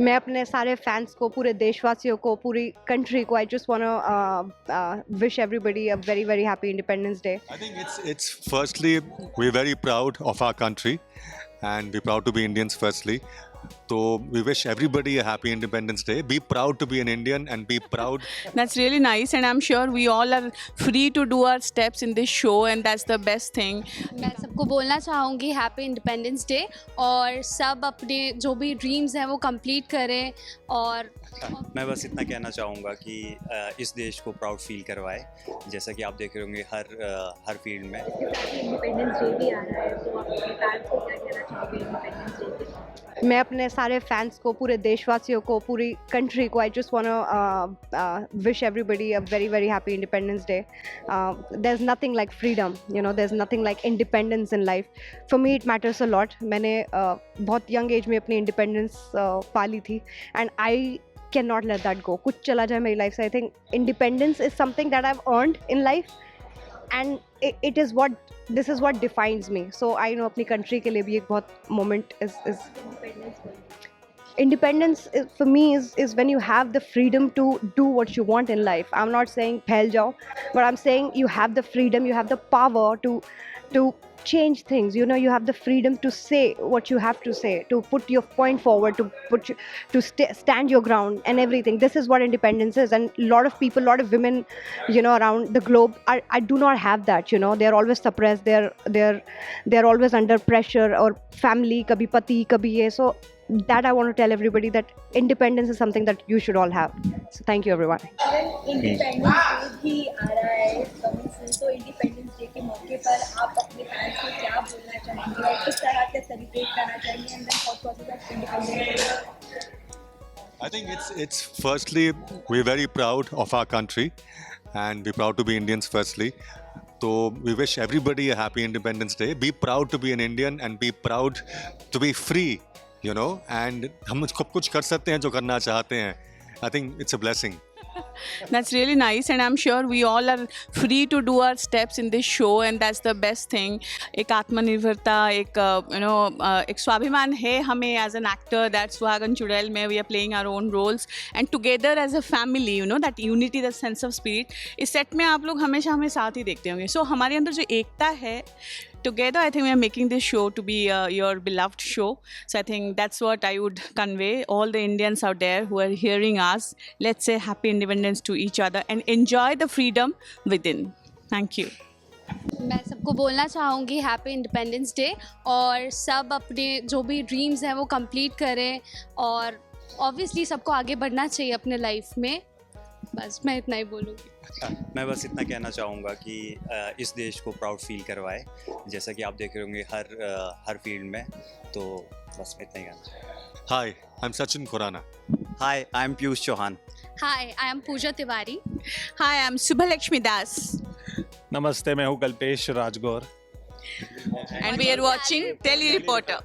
मैं अपने सारे फैंस को, पूरे देशवासियों को, पूरी कंट्री को, I just want wish everybody a very very happy independence day. I think it's firstly we're very proud of our country and we're proud to be Indians firstly. So we wish everybody a happy Independence Day. Be proud to be an Indian and be proud. That's really nice, and I'm sure we all are free to do our steps in this show, and that's the best thing. मैं सबको बोलना चाहूँगी happy independence day, और सब अपने जो भी dreams हैं वो कंप्लीट करें. और मैं बस इतना कहना चाहूँगा कि इस देश को प्राउड फील करवाए, जैसा कि आप देख रहे होंगे हर फील्ड में. इंडिपेंडेंस डे भी आ रहा है, तो आप अपने फैंस को क्या कहना चाहोगे इंडिपेंडेंस डे के? मैं अपने सारे फैंस को, पूरे देशवासियों को, पूरी कंट्री को, I just want wish everybody a very very happy independence day. There is nothing like freedom, you know, there is nothing like independence in life. For me it matters a lot. मैंने बहुत young age में अपनी independence पाली थी, and I can not let that go. कुछ चला जाए मेरी लाइफ से, I think independence is something that I have earned in life, and it is what, this is what defines me. So I know अपनी country के लिए भी एक बहुत moment is independence for me is when you have the freedom to do what you want in life. I'm not saying फैल जाओ, but I'm saying you have the freedom, you have the power to change things. You know, you have the freedom to say what you have to say, to put your point forward, to stand your ground and everything. This is what independence is. And a lot of people, a lot of women, you know, around the globe I do not have that. You know, they're always suppressed, they're always under pressure, or family, kabhi pati, kabhi ye. So that I want to tell everybody that independence is something that you should all have. So thank you everyone. Independence day भी आ रहा है कभी से, तो independence day के मौके पर आप अपने फैंस को क्या बोलना चाहेंगे और किस तरह से सेलिब्रेट करना चाहेंगे, and then what process of independence day? I think it's firstly we're very proud of our country and we're proud to be Indians firstly. So we wish everybody a happy Independence Day. Be proud to be an Indian and be proud to be free, you know, and हम कुछ कर सकते हैं जो करना चाहते हैं. I think it's a blessing. That's really nice, and I'm sure we all are free to do our steps in this show, and that's the best thing. एक आत्मनिर्भरता, एक एक स्वाभिमान है हमें as an actor. That's सुहागन चुड़ैल में we are playing our own roles, and together as a family, you know, that unity, that sense of spirit. इस सेट में आप लोग हमेशा हमें साथ ही देखते होंगे. So हमारे अंदर जो एकता है, together I think we are making this show to be your beloved show. So I think that's what I would convey all the Indians out there who are hearing us. Let's say happy independence to each other and enjoy the freedom within. Thank you. मैं सबको बोलना चाहूँगी happy independence day, और सब अपने जो भी dreams हैं वो कंप्लीट करें. और ऑब्वियसली सबको आगे बढ़ना चाहिए अपने लाइफ में. बस मैं इतना ही बोलूँगी. मैं बस इतना कहना चाहूँगा कि इस देश को प्राउड फील करवाए, जैसा कि आप देख रहे होंगे हर फील्ड में. तो बस मैं इतना ही कहना चाहूँगा. Hi, I'm Sachin Khurana. Hi, I am Piyush Chauhan. Hi, I am Pooja Tiwari. Hi, I'm Subhalakshmi Das, नमस्ते, मैं हूँ Kalpesh Rajgor. and we are watching Tele Reporter.